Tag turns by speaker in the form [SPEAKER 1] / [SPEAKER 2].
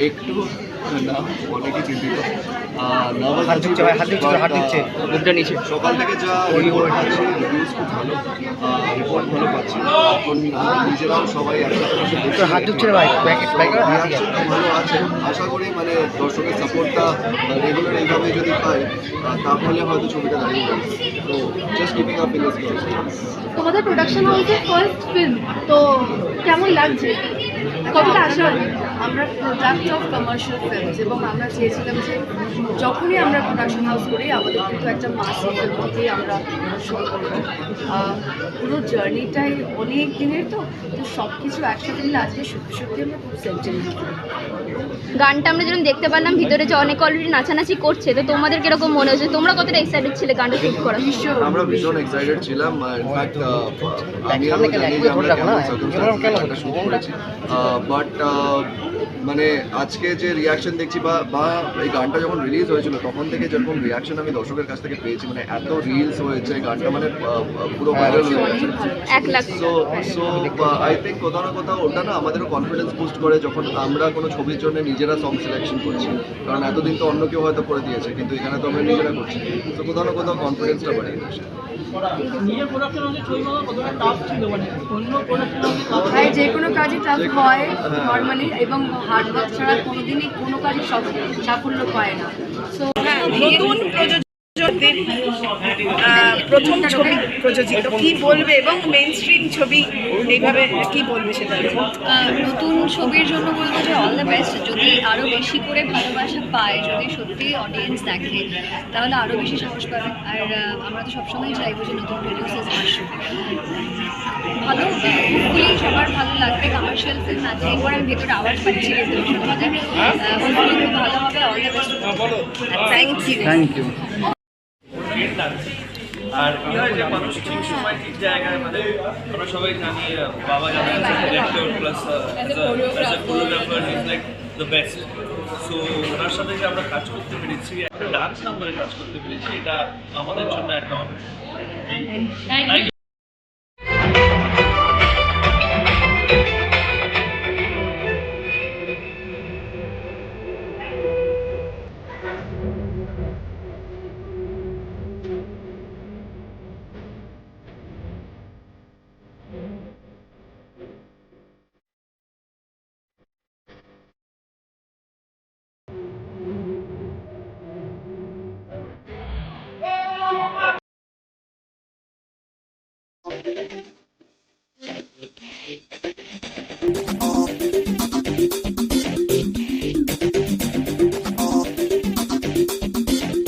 [SPEAKER 1] একটু না অনেকই চিন্তিত সকাল থেকে যা রিভিউজ খুব ভালো রিপোর্ট ভালো পাচ্ছি এখন নিজেরাও সবাই একসাথে ভালো আছে আশা করি মানে দর্শকের সাপোর্টটা রেগুলার এইভাবে যদি পাই তাহলে হয়তো ছবিটা দাঁড়িয়ে যাবে তো জাস্ট কিপিং আপ ফিলিংস
[SPEAKER 2] তোমাদের প্রোডাকশন হাউসের ফার্স্ট ফিল্ম তো কেমন লাগছে কতটা আশা
[SPEAKER 3] আমরা প্রোডাক্ট অফ কমার্শিয়াল ফিল্মস এবং আমরা চেয়েছিলাম যে যখনই আমরা প্রোডাকশন হাউস করি আমাদের কিন্তু একটা মাসিক ফিল্ম থেকেই আমরা শুরু করবো পুরো জার্নিটাই অনেক দিনের তো সব কিছু একসাথে মিলে আজকে সত্যি সত্যি আমরা খুব সেন্টিমেন্ট।
[SPEAKER 2] গানটা আমরা যেরকম দেখতে পারলাম ভিতরে যে অনেক অলরেডি নাচানাচি করছে তো তোমাদের কিরকম মনে হচ্ছে তোমরা কতটা এক্সাইটেড ছিলে গানটা শুট করার?
[SPEAKER 1] আমরা ভীষণ এক্সাইটেড ছিলাম ইনফ্যাক্ট আমি জানি যে আমরা কেমন সার্কামস্ট্যান্সে শুট করেছি বাট মানে আজকে যে রিয়াকশন দেখছি বা এই গানটা যখন রিলিজ হয়েছিল তখন থেকে যেরকম রিয়াকশন আমি দর্শকের কাছ থেকে পেয়েছি মানে এত রিলস হয়েছে গানটা মানে পুরো ভাইরাল হয়ে গেছে সো আই থিঙ্ক কোথাও না কোথাও ওটা না আমাদেরও কনফিডেন্স বুস্ট করে যখন আমরা কোনো ছবির জন্য নিজেরা সং সিলেকশন করছি কারণ এতদিন তো অন্য কেউ হয়তো করে দিয়েছে কিন্তু এখানে তো আমরা নিজেরা করছি তো কোথাও না কোথাও কনফিডেন্সটা বাড়িয়ে দিচ্ছে।
[SPEAKER 3] হ্যাঁ যে কোনো কাজই টাফ হয় নর্মালি এবং হার্ডওয়ার্ক ছাড়া কোনোদিনই কোনো কাজই সাফল্য পায় না। সো
[SPEAKER 4] নতুন প্রযোজকদের প্রথম ছবি প্রযোজিত কি বলবে এবং মেইন স্ট্রিম ছবি এইভাবে কি বলবে সেটা
[SPEAKER 5] নতুন ছবির জন্য বলবো যে অল দ্য বেস্ট। যদি আরও বেশি করে ভালোবাসা পায় যদি সত্যি অডিয়েন্স দেখে তাহলে আরও বেশি সাহস পাবে। আর আমরা তো সবসময় চাইবো যে নতুন প্রডিউসার্স আসুক ভালো হোপফুলি সবার ভালো লাগবে। কমার্শিয়াল ফিল্ম আছে এরপর আমি ভেতরে আওয়াজ পাচ্ছি রেজলিউশন আমাদের হোপফুলি খুব ভালো হবে। All the best.
[SPEAKER 4] Thank you.
[SPEAKER 6] আর কি হয় যে মানুষ ঠিক সময় ঠিক জায়গায় মানে আমরা সবাই জানি বাবা জানা director plus as a choreographer is like the best. So ওনার সাথে যে আমরা কাজ করতে পেরেছি একটা ডান্স নাম্বারে কাজ করতে পেরেছি এটা আমাদের জন্য একটা অনেক